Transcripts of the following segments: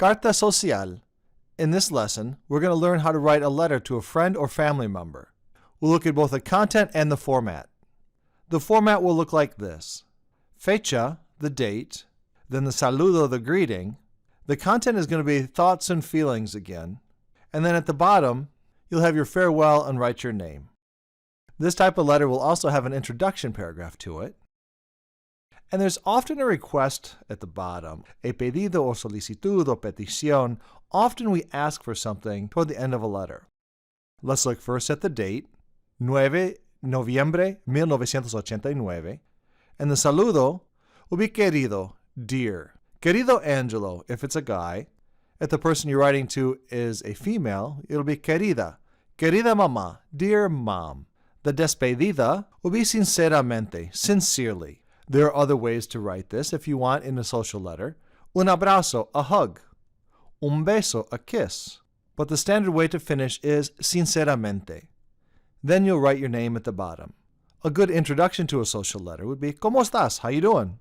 Carta Social. In this lesson, we're going to learn how to write a letter to a friend or family member. We'll look at both the content and the format. The format will look like this. Fecha, the date, then the saludo, the greeting. The content is going to be thoughts and feelings again. And then at the bottom, you'll have your farewell and write your name. This type of letter will also have an introduction paragraph to it. And there's often a request at the bottom, a pedido o solicitud o petición. Often we ask for something toward the end of a letter. Let's look first at the date, 9 noviembre 1989. And the saludo will be querido, dear. Querido Angelo, if it's a guy. If the person you're writing to is a female, it'll be querida. Querida mamá, dear mom. The despedida will be sinceramente, sincerely. There are other ways to write this if you want in a social letter. Un abrazo, a hug. Un beso, a kiss. But the standard way to finish is sinceramente. Then you'll write your name at the bottom. A good introduction to a social letter would be, ¿Cómo estás? How you doing?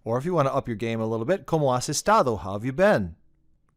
Or if you want to up your game a little bit, ¿Cómo has estado? How have you been?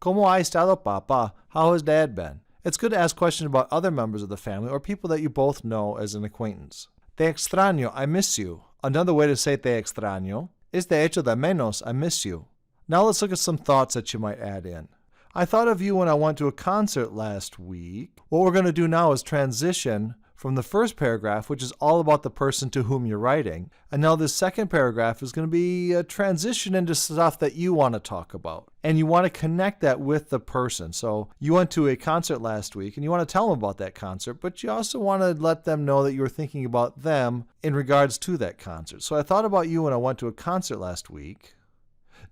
¿Cómo ha estado papá? How has dad been? It's good to ask questions about other members of the family or people that you both know as an acquaintance. Te extraño, I miss you. Another way to say te extraño is te echo de menos, I miss you. Now let's look at some thoughts that you might add in. I thought of you when I went to a concert last week. What we're going to do now is transition from the first paragraph, which is all about the person to whom you're writing. And now this second paragraph is going to be a transition into stuff that you want to talk about. And you want to connect that with the person. So you went to a concert last week and you want to tell them about that concert, but you also want to let them know that you were thinking about them in regards to that concert. So I thought about you when I went to a concert last week.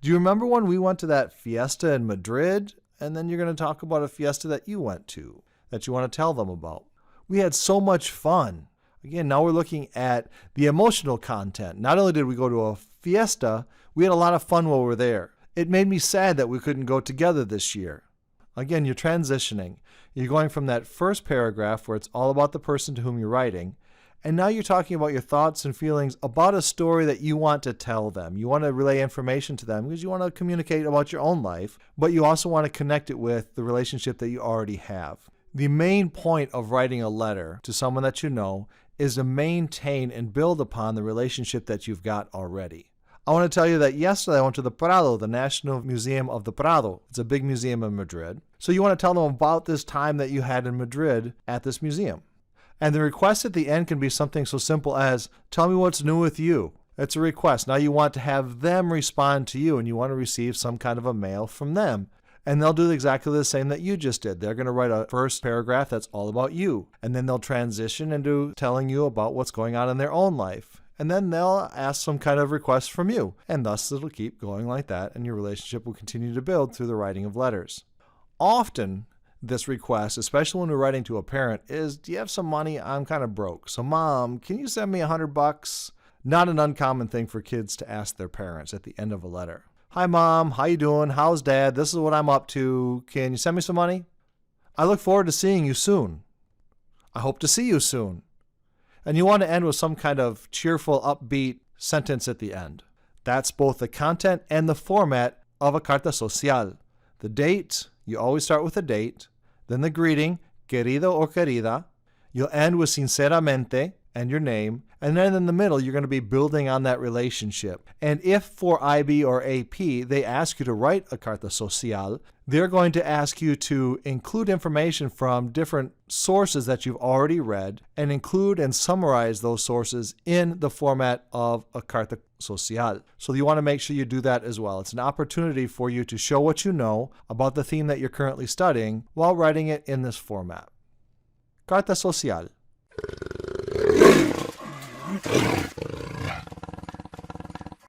Do you remember when we went to that fiesta in Madrid? And then you're going to talk about a fiesta that you went to, that you want to tell them about. We had so much fun. Again, now we're looking at the emotional content. Not only did we go to a fiesta, we had a lot of fun while we were there. It made me sad that we couldn't go together this year. Again, you're transitioning. You're going from that first paragraph where it's all about the person to whom you're writing, and now you're talking about your thoughts and feelings about a story that you want to tell them. You want to relay information to them because you want to communicate about your own life, but you also want to connect it with the relationship that you already have. The main point of writing a letter to someone that you know is to maintain and build upon the relationship that you've got already. I want to tell you that yesterday I went to the Prado, the National Museum of the Prado. It's a big museum in Madrid. So you want to tell them about this time that you had in Madrid at this museum. And the request at the end can be something so simple as, tell me what's new with you. It's a request. Now you want to have them respond to you and you want to receive some kind of a mail from them. And they'll do exactly the same that you just did. They're going to write a first paragraph that's all about you. And then they'll transition into telling you about what's going on in their own life. And then they'll ask some kind of request from you. And thus it'll keep going like that, and your relationship will continue to build through the writing of letters. Often, this request, especially when we're writing to a parent, is, do you have some money? I'm kind of broke. So mom, can you send me $100? Not an uncommon thing for kids to ask their parents at the end of a letter. Hi mom, how you doing? How's dad? This is what I'm up to. Can you send me some money? I look forward to seeing you soon. I hope to see you soon. And you want to end with some kind of cheerful, upbeat sentence at the end. That's both the content and the format of a Carta Social. The date, you always start with a date. Then the greeting, querido or querida. You'll end with sinceramente and your name. And then in the middle, you're going to be building on that relationship. And if for IB or AP, they ask you to write a Carta Social, they're going to ask you to include information from different sources that you've already read and include and summarize those sources in the format of a Carta Social. So you want to make sure you do that as well. It's an opportunity for you to show what you know about the theme that you're currently studying while writing it in this format. Carta Social.